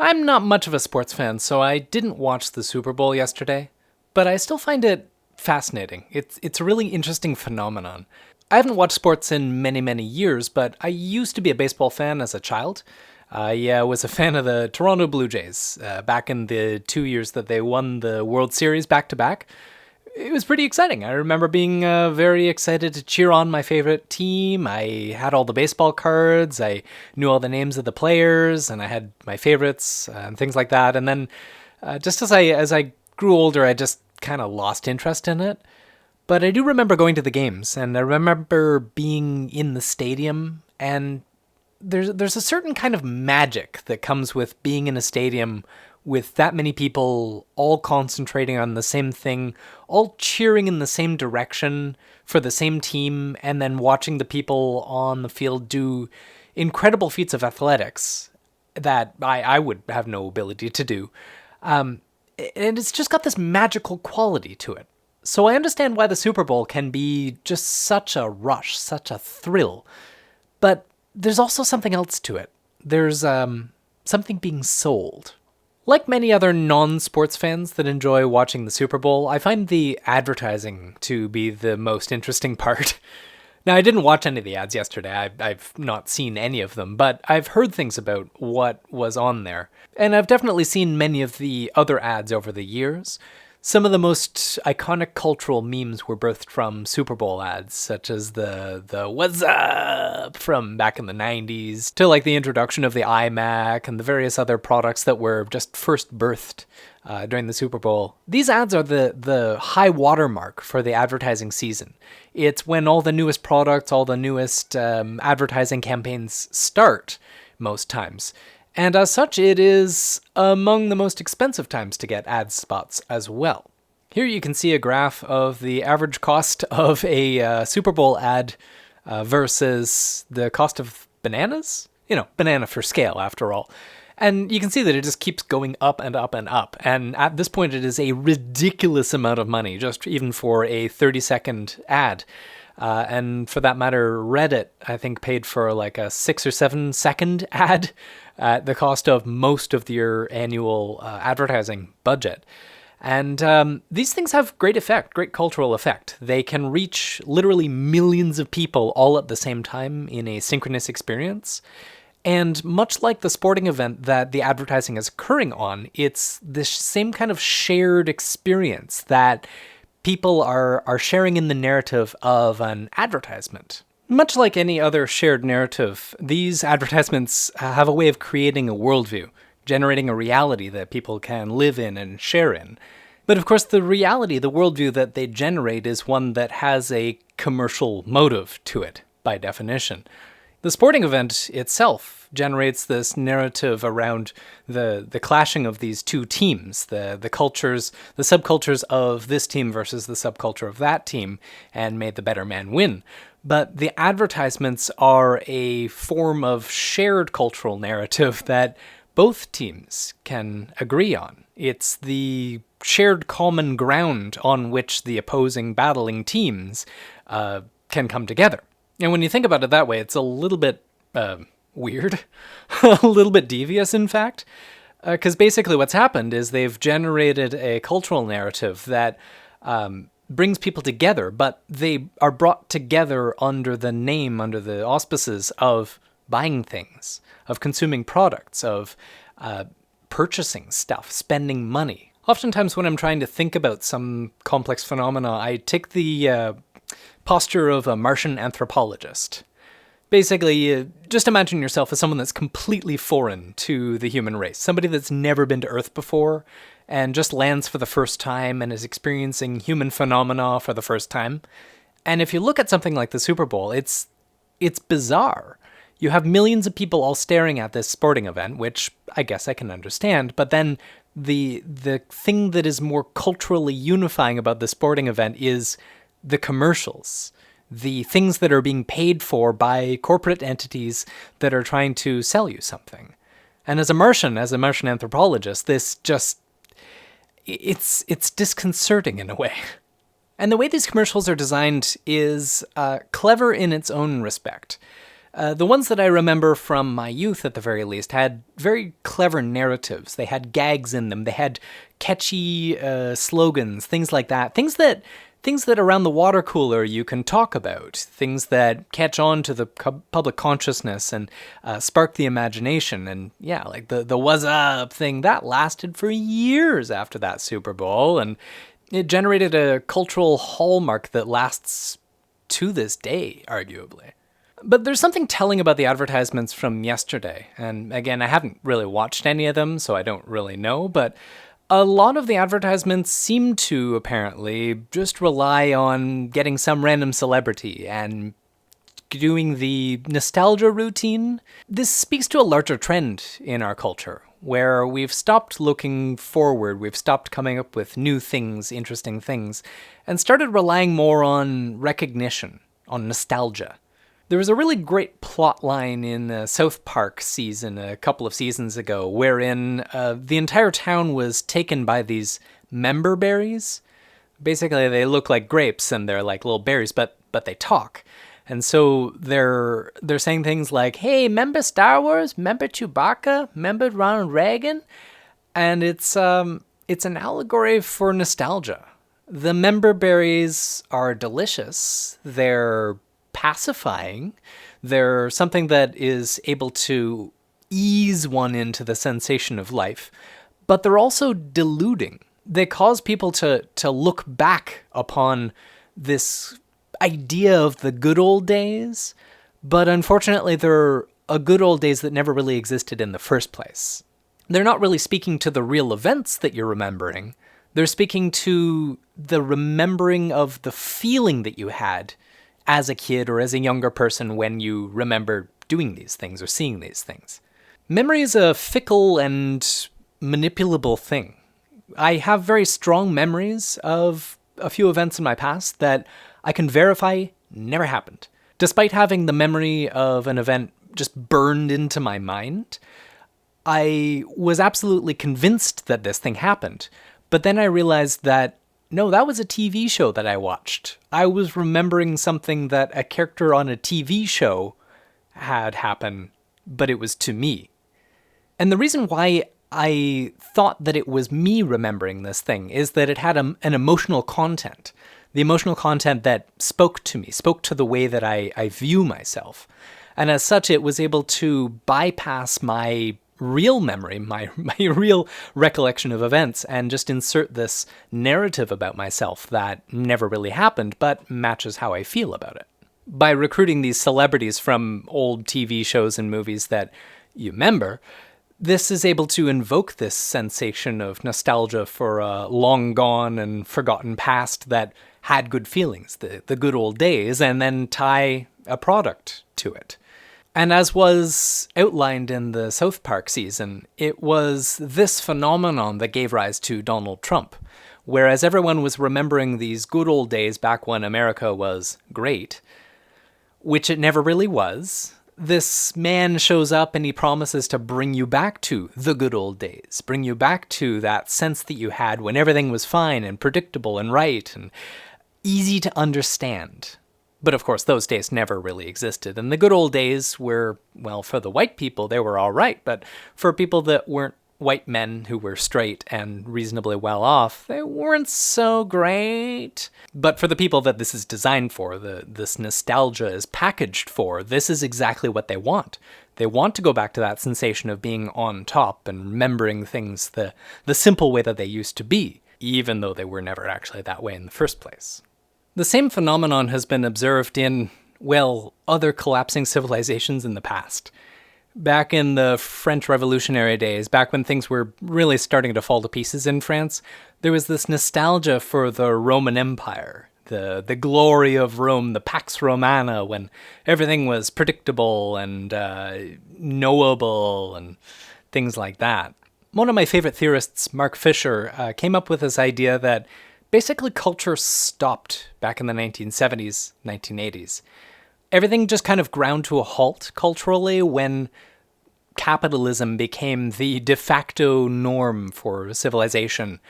I'm not much of a sports fan, so I didn't watch the Super Bowl yesterday, but I still find it fascinating. It's a really interesting phenomenon. I haven't watched sports in many, many years, but I used to be a baseball fan as a child. I was a fan of the Toronto Blue Jays back in the 2 years that they won the World Series back to back. It was pretty exciting. I remember being very excited to cheer on my favorite team. I had all the baseball cards. I knew all the names of the players, and I had my favorites and things like that. And then, just as I grew older, I just kind of lost interest in it. But I do remember going to the games, and I remember being in the stadium. And there's a certain kind of magic that comes with being in a stadium with that many people all concentrating on the same thing, all cheering in the same direction for the same team, and then watching the people on the field do incredible feats of athletics that I would have no ability to do. And it's just got this magical quality to it. So I understand why the Super Bowl can be just such a rush, such a thrill. But there's also something else to it. There's something being sold. Like many other non-sports fans that enjoy watching the Super Bowl, I find the advertising to be the most interesting part. Now, I didn't watch any of the ads yesterday. I've not seen any of them, but I've heard things about what was on there. And I've definitely seen many of the other ads over the years. Some of the most iconic cultural memes were birthed from Super Bowl ads, such as the "What's up" from back in the 90s, to like the introduction of the iMac and the various other products that were just first birthed during the Super Bowl. These ads are the high watermark for the advertising season. It's when all the newest products, all the newest advertising campaigns start, most times. And as such, it is among the most expensive times to get ad spots as well. Here you can see a graph of the average cost of a Super Bowl ad versus the cost of bananas. You know, banana for scale, after all. And you can see that it just keeps going up and up and up. And at this point, it is a ridiculous amount of money, just even for a 30-second ad. And for that matter, Reddit, I think, paid for like a 6 or 7 second ad at the cost of most of your annual advertising budget. And these things have great effect, great cultural effect. They can reach literally millions of people all at the same time in a synchronous experience. And much like the sporting event that the advertising is occurring on, it's this same kind of shared experience that people are sharing in the narrative of an advertisement. Much like any other shared narrative, these advertisements have a way of creating a worldview, generating a reality that people can live in and share in. But of course, the reality, the worldview that they generate is one that has a commercial motive to it, by definition. The sporting event itself generates this narrative around the clashing of these two teams, the cultures, the subcultures of this team versus the subculture of that team, and may the better man win. But the advertisements are a form of shared cultural narrative that both teams can agree on. It's the shared common ground on which the opposing battling teams can come together. And when you think about it that way, it's a little bit weird, a little bit devious, in fact, because basically what's happened is they've generated a cultural narrative that brings people together, but they are brought together under the name, under the auspices of buying things, of consuming products, of purchasing stuff, spending money. Oftentimes when I'm trying to think about some complex phenomena, I take the posture of a Martian anthropologist. Basically, just imagine yourself as someone that's completely foreign to the human race, somebody that's never been to Earth before and just lands for the first time and is experiencing human phenomena for the first time. And if you look at something like the Super Bowl, it's bizarre. You have millions of people all staring at this sporting event, which I guess I can understand, but then the thing that is more culturally unifying about the sporting event is the commercials, the things that are being paid for by corporate entities that are trying to sell you something. And as a Martian anthropologist, this just, it's disconcerting in a way. And the way these commercials are designed is clever in its own respect. The ones that I remember from my youth, at the very least, had very clever narratives. They had gags in them. They had catchy slogans, things like that. Things that around the water cooler you can talk about. Things that catch on to the public consciousness and spark the imagination. And yeah, like the "what's up" thing, that lasted for years after that Super Bowl, and it generated a cultural hallmark that lasts to this day, arguably. But there's something telling about the advertisements from yesterday. And again, I haven't really watched any of them, so I don't really know. But a lot of the advertisements seem to apparently just rely on getting some random celebrity and doing the nostalgia routine. This speaks to a larger trend in our culture, where we've stopped looking forward, we've stopped coming up with new things, interesting things, and started relying more on recognition, on nostalgia. There was a really great plot line in the South Park season a couple of seasons ago, wherein the entire town was taken by these member berries. Basically, they look like grapes and they're like little berries, but they talk. And so they're saying things like, "Hey, remember Star Wars? Remember Chewbacca? Remember Ronald Reagan?" And it's an allegory for nostalgia. The member berries are delicious. They're pacifying. They're something that is able to ease one into the sensation of life, but they're also deluding. They cause people to look back upon this idea of the good old days, but unfortunately they're a good old days that never really existed in the first place. They're not really speaking to the real events that you're remembering. They're speaking to the remembering of the feeling that you had as a kid or as a younger person when you remember doing these things or seeing these things. Memory is a fickle and manipulable thing. I have very strong memories of a few events in my past that I can verify never happened. Despite having the memory of an event just burned into my mind, I was absolutely convinced that this thing happened. But then I realized that, no, that was a TV show that I watched. I was remembering something that a character on a TV show had happen, but it was to me. And the reason why I thought that it was me remembering this thing is that it had an emotional content. The emotional content that spoke to me, spoke to the way that I view myself. And as such, it was able to bypass my real memory, my real recollection of events, and just insert this narrative about myself that never really happened, but matches how I feel about it. By recruiting these celebrities from old TV shows and movies that you remember, this is able to invoke this sensation of nostalgia for a long gone and forgotten past that had good feelings, the good old days, and then tie a product to it. And as was outlined in the South Park season, it was this phenomenon that gave rise to Donald Trump. Whereas everyone was remembering these good old days back when America was great, which it never really was, this man shows up and he promises to bring you back to the good old days, bring you back to that sense that you had when everything was fine and predictable and right and easy to understand. But of course, those days never really existed. And the good old days were, well, for the white people, they were all right. But for people that weren't white men who were straight and reasonably well off, they weren't so great. But for the people that this is designed for, this nostalgia is packaged for, this is exactly what they want. They want to go back to that sensation of being on top and remembering things the simple way that they used to be, even though they were never actually that way in the first place. The same phenomenon has been observed in, well, other collapsing civilizations in the past. Back in the French Revolutionary days, back when things were really starting to fall to pieces in France, there was this nostalgia for the Roman Empire, the glory of Rome, the Pax Romana, when everything was predictable and knowable and things like that. One of my favorite theorists, Mark Fisher, came up with this idea that basically culture stopped back in the 1970s, 1980s. Everything just kind of ground to a halt culturally when capitalism became the de facto norm for civilization.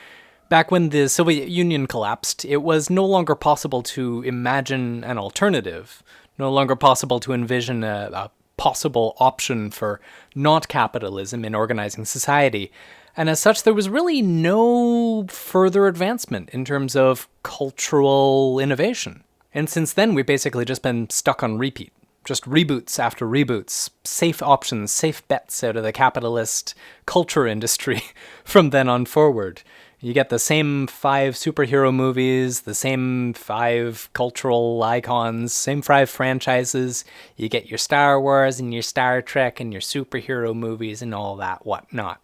Back when the Soviet Union collapsed, it was no longer possible to imagine an alternative No longer possible to envision a possible option for not capitalism in organizing society. And as such, there was really no further advancement in terms of cultural innovation. And since then, we've basically just been stuck on repeat. Just reboots after reboots, safe options, safe bets out of the capitalist culture industry from then on forward. You get the same 5 superhero movies, the same 5 cultural icons, same 5 franchises. You get your Star Wars and your Star Trek and your superhero movies and all that whatnot.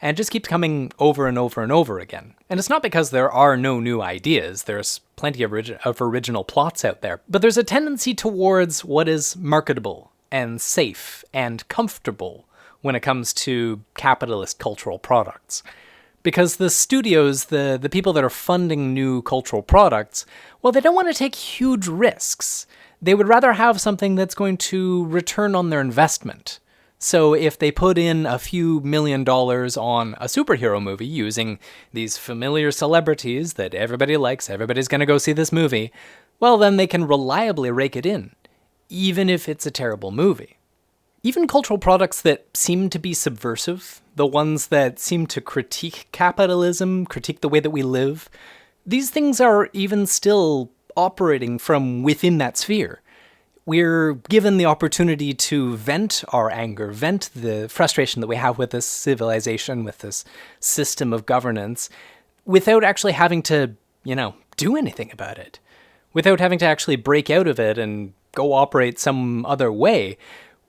And it just keeps coming over and over and over again. And it's not because there are no new ideas. There's plenty of original plots out there. But there's a tendency towards what is marketable and safe and comfortable when it comes to capitalist cultural products. Because the studios, the people that are funding new cultural products, well, they don't want to take huge risks. They would rather have something that's going to return on their investment. So if they put in a few $1 million on a superhero movie using these familiar celebrities that everybody likes, everybody's going to go see this movie, well, then they can reliably rake it in, even if it's a terrible movie. Even cultural products that seem to be subversive, the ones that seem to critique capitalism, critique the way that we live, these things are even still operating from within that sphere. We're given the opportunity to vent our anger, vent the frustration that we have with this civilization, with this system of governance, without actually having to, do anything about it. Without having to actually break out of it and go operate some other way.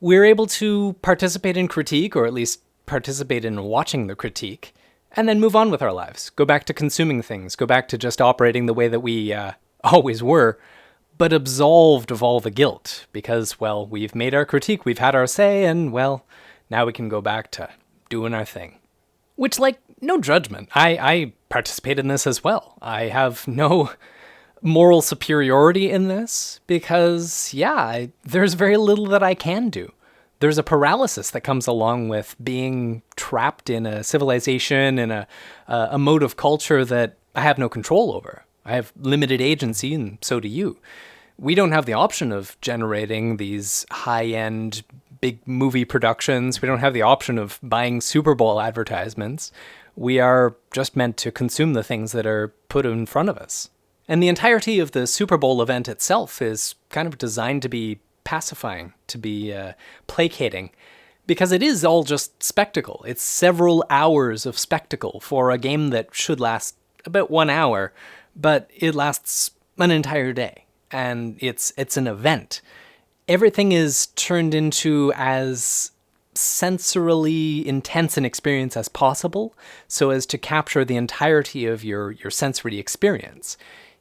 We're able to participate in critique, or at least participate in watching the critique, and then move on with our lives. Go back to consuming things. Go back to just operating the way that we always were, but absolved of all the guilt, because, well, we've made our critique, we've had our say, and, well, now we can go back to doing our thing. Which, no judgment. I participate in this as well. I have no moral superiority in this, because, there's very little that I can do. There's a paralysis that comes along with being trapped in a civilization, in a mode of culture that I have no control over. I have limited agency, and so do you. We don't have the option of generating these high-end big movie productions. We don't have the option of buying Superbowl advertisements. We are just meant to consume the things that are put in front of us. And the entirety of the Super Bowl event itself is kind of designed to be pacifying, to be placating, because it is all just spectacle. It's several hours of spectacle for a game that should last about 1 hour, but it lasts an entire day, and it's an event. Everything is turned into as sensorily intense an experience as possible, so as to capture the entirety of your sensory experience.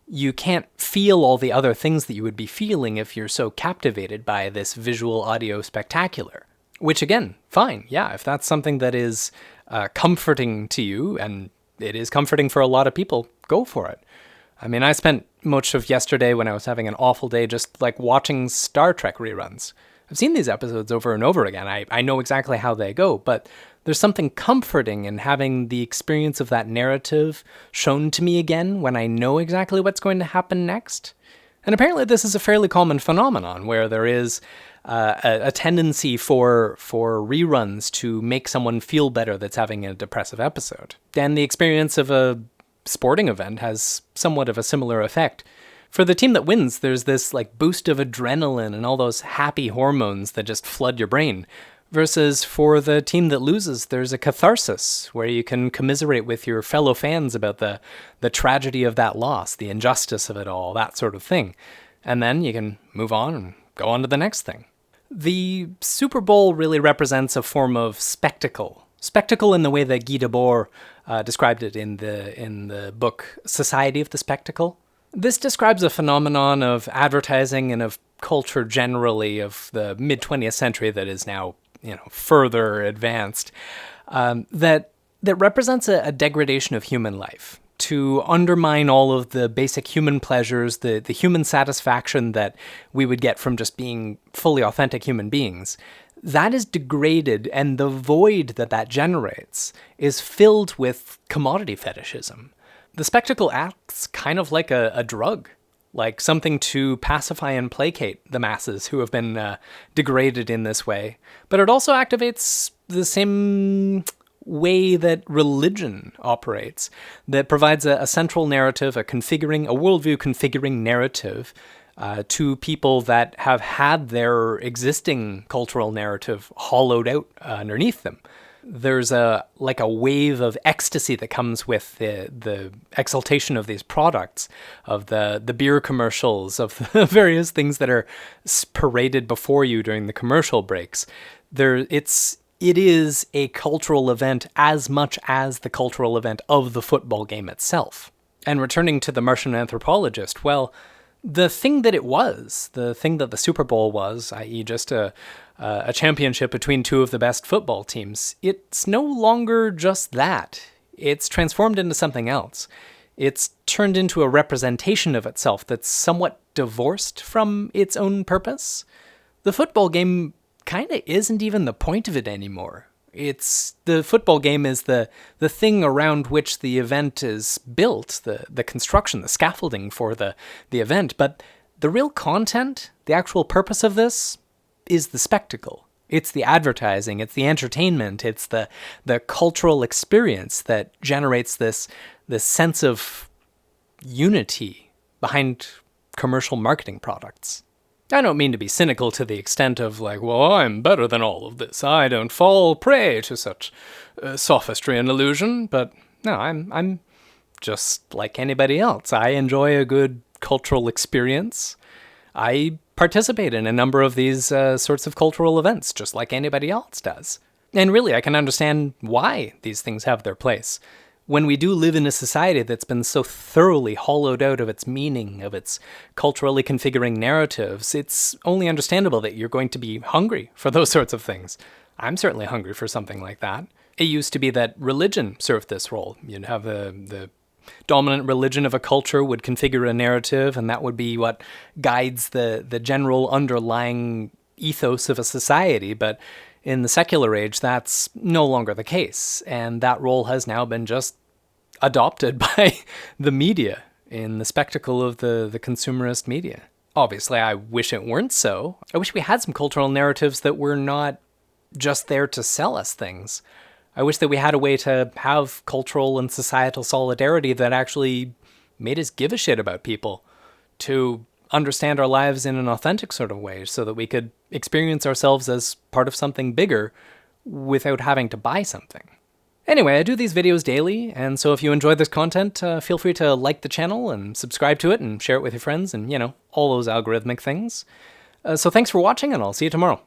You can't feel all the other things that you would be feeling if you're so captivated by this visual audio spectacular. Which again, fine, if that's something that is comforting to you, and it is comforting for a lot of people, go for it. I mean, I spent much of yesterday when I was having an awful day just watching Star Trek reruns. I've seen these episodes over and over again. I know exactly how they go, but there's something comforting in having the experience of that narrative shown to me again when I know exactly what's going to happen next. And apparently this is a fairly common phenomenon where there is a tendency for reruns to make someone feel better that's having a depressive episode. And the experience of a sporting event has somewhat of a similar effect. For the team that wins, there's this boost of adrenaline and all those happy hormones that just flood your brain. Versus for the team that loses, there's a catharsis where you can commiserate with your fellow fans about the tragedy of that loss, the injustice of it all, that sort of thing. And then you can move on and go on to the next thing. The Super Bowl really represents a form of spectacle. Spectacle in the way that Guy Debord described it in the book Society of the Spectacle. This describes a phenomenon of advertising and of culture generally of the mid-20th century that is now further advanced, that represents a degradation of human life, to undermine all of the basic human pleasures, the human satisfaction that we would get from just being fully authentic human beings. That is degraded, and the void that generates is filled with commodity fetishism. The spectacle acts kind of like a drug. like something to pacify and placate the masses who have been degraded in this way. But it also activates the same way that religion operates, that provides a central narrative, a worldview configuring narrative to people that have had their existing cultural narrative hollowed out underneath them. There's a wave of ecstasy that comes with the exaltation of these products, of the beer commercials, of the various things that are paraded before you during the commercial breaks. It is a cultural event as much as the cultural event of the football game itself. And returning to the Martian anthropologist, well, the thing that it was, the thing that the Super Bowl was, i.e. just a championship between two of the best football teams, it's no longer just that. It's transformed into something else. It's turned into a representation of itself that's somewhat divorced from its own purpose. The football game kind of isn't even the point of it anymore. The football game is the thing around which the event is built, the construction, the scaffolding for the event. But the real content, the actual purpose of this, is the spectacle. It's the advertising, it's the entertainment, it's the cultural experience that generates this sense of unity behind commercial marketing products. I don't mean to be cynical to the extent of like, well, I'm better than all of this. I don't fall prey to such sophistry and illusion. But no, I'm just like anybody else. I enjoy a good cultural experience. I participate in a number of these sorts of cultural events, just like anybody else does. And really, I can understand why these things have their place. When we do live in a society that's been so thoroughly hollowed out of its meaning, of its culturally configuring narratives, it's only understandable that you're going to be hungry for those sorts of things. I'm certainly hungry for something like that. It used to be that religion served this role. You'd have the dominant religion of a culture would configure a narrative, and that would be what guides the general underlying ethos of a society. But in the secular age, that's no longer the case, and that role has now been just adopted by the media in the spectacle of the consumerist media. Obviously, I wish it weren't so. I wish we had some cultural narratives that were not just there to sell us things. I wish that we had a way to have cultural and societal solidarity that actually made us give a shit about people, to understand our lives in an authentic sort of way so that we could experience ourselves as part of something bigger without having to buy something. Anyway, I do these videos daily, and so if you enjoy this content, feel free to like the channel and subscribe to it and share it with your friends and, all those algorithmic things. So thanks for watching, and I'll see you tomorrow.